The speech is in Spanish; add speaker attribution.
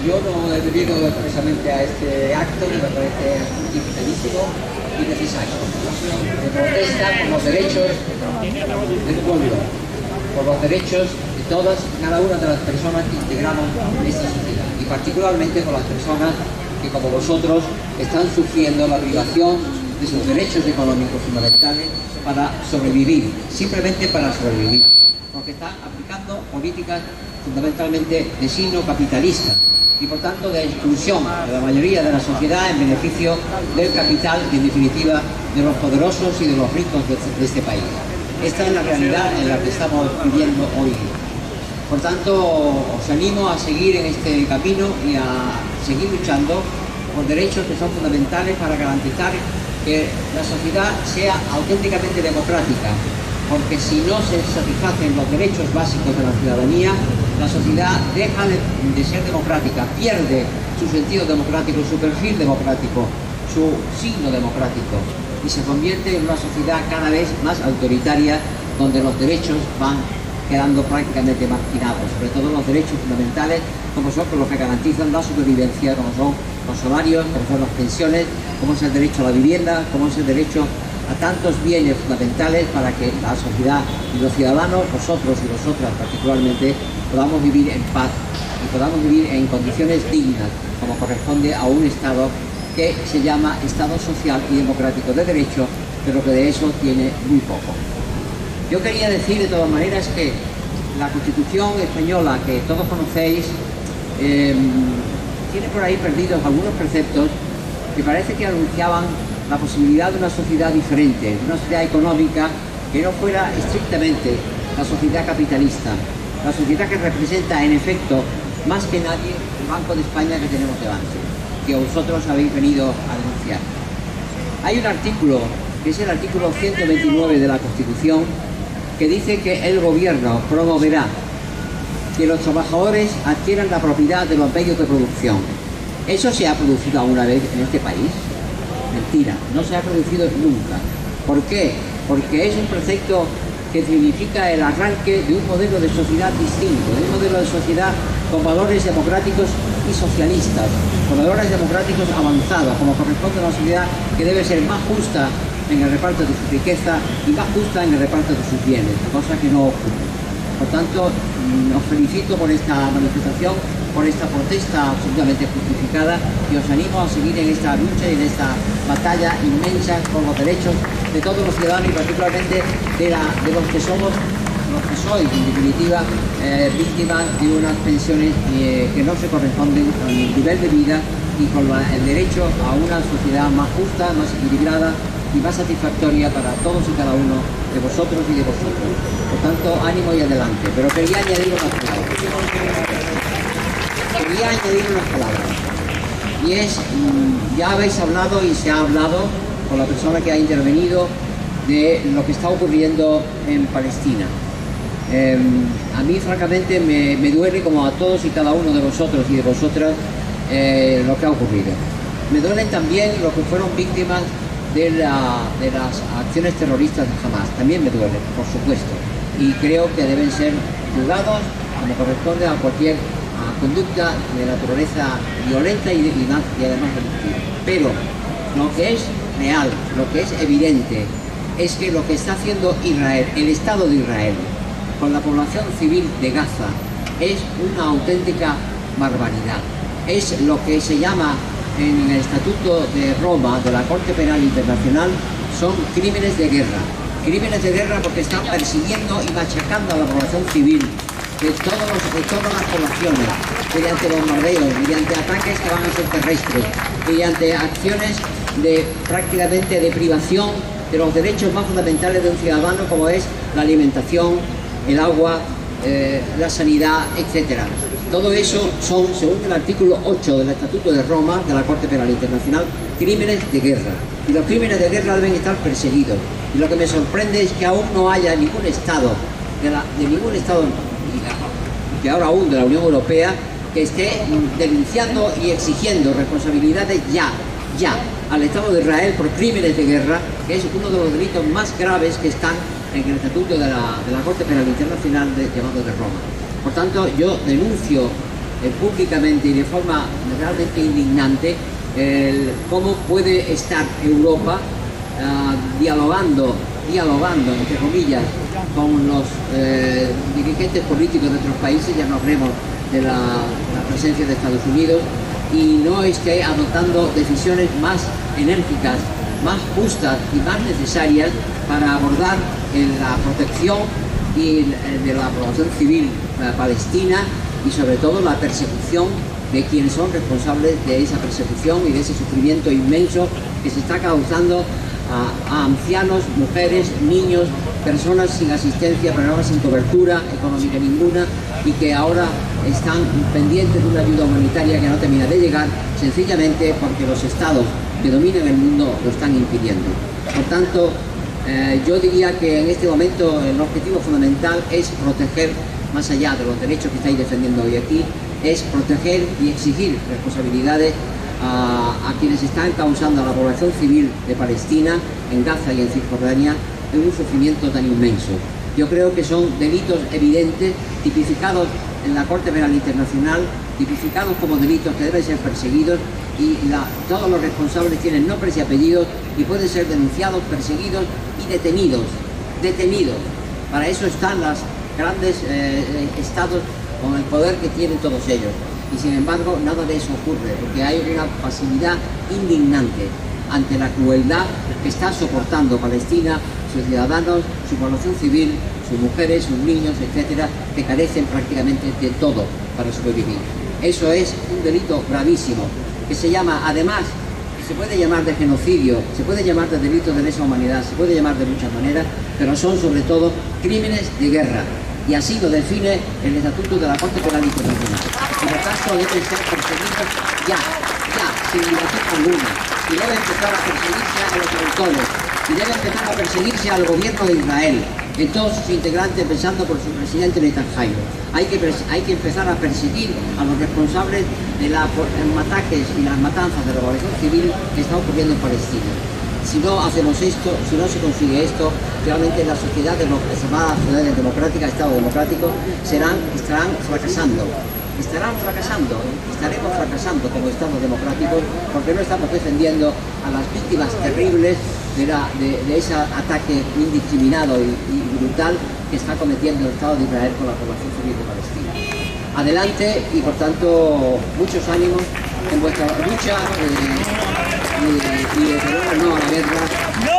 Speaker 1: yo no he venido expresamente a este acto que me parece dificilísimo y necesario. De protesta por los derechos del pueblo, por los derechos de todas y cada una de las personas que integramos esta sociedad, y particularmente por las personas que, como vosotros, están sufriendo la privación de sus derechos económicos fundamentales para sobrevivir, simplemente para sobrevivir, porque están aplicando políticas fundamentalmente de signo capitalista y por tanto de exclusión de la mayoría de la sociedad en beneficio del capital y en definitiva de los poderosos y de los ricos de este país. Esta es la realidad en la que estamos viviendo hoy. Por tanto, os animo a seguir en este camino y a seguir luchando por derechos que son fundamentales para garantizar que la sociedad sea auténticamente democrática, porque si no se satisfacen los derechos básicos de la ciudadanía, la sociedad deja de ser democrática, pierde su sentido democrático, su perfil democrático, su signo democrático, y se convierte en una sociedad cada vez más autoritaria, donde los derechos van quedando prácticamente marginados, sobre todo los derechos fundamentales, como son los que garantizan la supervivencia, como son los salarios, como son las pensiones, como es el derecho a la vivienda, como es el derecho a tantos bienes fundamentales para que la sociedad y los ciudadanos, vosotros y vosotras particularmente, podamos vivir en paz y podamos vivir en condiciones dignas, como corresponde a un Estado que se llama Estado social y democrático de derecho, pero que de eso tiene muy poco. Yo quería decir de todas maneras que la Constitución española, que todos conocéis, tiene por ahí perdidos algunos preceptos que parece que anunciaban la posibilidad de una sociedad diferente, de una sociedad económica que no fuera estrictamente la sociedad capitalista, la sociedad que representa en efecto más que nadie el Banco de España que tenemos delante, que vosotros habéis venido a denunciar. Hay un artículo, que es el artículo 129 de la Constitución, que dice que el gobierno promoverá que los trabajadores adquieran la propiedad de los medios de producción. ¿Eso se ha producido alguna vez en este país? Mentira, no se ha producido nunca. ¿Por qué? Porque es un precepto que significa el arranque de un modelo de sociedad distinto, de un modelo de sociedad con valores democráticos y socialistas, con valores democráticos avanzados, como corresponde a una sociedad que debe ser más justa en el reparto de su riqueza y más justa en el reparto de sus bienes, cosa que no ocurre. Por tanto, os felicito por esta manifestación, por esta protesta absolutamente justificada, y os animo a seguir en esta lucha y en esta batalla inmensa por los derechos de todos los ciudadanos y particularmente de los que somos, los que sois en definitiva víctimas de unas pensiones que no se corresponden al nivel de vida y con el derecho a una sociedad más justa, más equilibrada y más satisfactoria para todos y cada uno de vosotros y de vosotros. Por tanto, ánimo y adelante. Pero quería añadir unas palabras. Y es, ya habéis hablado y se ha hablado con la persona que ha intervenido de lo que está ocurriendo en Palestina. A mí, francamente, me duele, como a todos y cada uno de vosotros y de vosotras, lo que ha ocurrido. Me duelen también los que fueron víctimas de las acciones terroristas de Hamas. También me duele, por supuesto, y creo que deben ser juzgados como corresponde a cualquier conducta de naturaleza violenta y además delictiva. Pero lo que es real, lo que es evidente, es que lo que está haciendo Israel, el Estado de Israel, con la población civil de Gaza, es una auténtica barbaridad. Es lo que se llama en el Estatuto de Roma de la Corte Penal Internacional, son crímenes de guerra. Crímenes de guerra porque están persiguiendo y machacando a la población civil de todas las poblaciones, mediante bombardeos, mediante ataques que van a ser terrestres, mediante acciones de prácticamente de privación de los derechos más fundamentales de un ciudadano, como es la alimentación, el agua, la sanidad, etc. Todo eso son, según el artículo 8 del Estatuto de Roma, de la Corte Penal Internacional, crímenes de guerra. Y los crímenes de guerra deben estar perseguidos. Y lo que me sorprende es que aún no haya ningún Estado, de ningún Estado, y ahora aún de la Unión Europea, que esté denunciando y exigiendo responsabilidades ya al Estado de Israel por crímenes de guerra, que es uno de los delitos más graves que están en el Estatuto de la Corte Penal Internacional llamado de Roma. Por tanto, yo denuncio públicamente y de forma realmente indignante cómo puede estar Europa dialogando, entre comillas, con los dirigentes políticos de otros países, ya no hablemos de la presencia de Estados Unidos, y no esté adoptando decisiones más enérgicas, más justas y más necesarias para abordar la protección de la población civil palestina y sobre todo la persecución de quienes son responsables de esa persecución y de ese sufrimiento inmenso que se está causando a ancianos, mujeres, niños, personas sin asistencia, personas sin cobertura económica ninguna y que ahora están pendientes de una ayuda humanitaria que no termina de llegar sencillamente porque los estados que dominan el mundo lo están impidiendo. Por tanto, yo diría que en este momento el objetivo fundamental es proteger, más allá de los derechos que estáis defendiendo hoy aquí, es proteger y exigir responsabilidades a quienes están causando a la población civil de Palestina, en Gaza y en Cisjordania, en un sufrimiento tan inmenso. Yo creo que son delitos evidentes, tipificados en la Corte Penal Internacional, tipificados como delitos que deben ser perseguidos y todos los responsables tienen nombres y apellidos y pueden ser denunciados, perseguidos y detenidos. Para eso están los grandes estados con el poder que tienen todos ellos. Y sin embargo, nada de eso ocurre, porque hay una pasividad indignante ante la crueldad que está soportando Palestina, sus ciudadanos, su población civil, sus mujeres, sus niños, etcétera, que carecen prácticamente de todo para sobrevivir. Eso es un delito gravísimo, que se llama, además, se puede llamar de genocidio, se puede llamar de delito de lesa humanidad, se puede llamar de muchas maneras, pero son sobre todo crímenes de guerra. Y así lo define el Estatuto de la Corte Penal Internacional. Y por tanto deben ser perseguidos ya, sin dilación alguna. Y debe empezar a perseguirse a los autores. Y debe empezar a perseguirse al gobierno de Israel, en todos sus integrantes, empezando por su presidente Netanyahu. Hay que empezar a perseguir a los responsables de los ataques y las matanzas de la población civil que está ocurriendo en Palestina. Si no hacemos esto, si no se consigue esto, realmente la sociedad llamada sociedad democrática, Estado democrático, estarán fracasando. Estaremos fracasando como Estado democrático porque no estamos defendiendo a las víctimas terribles de ese ataque indiscriminado y brutal que está cometiendo el Estado de Israel con la población civil de Palestina. Adelante y por tanto muchos ánimos en vuestra lucha y desde luego no a la guerra.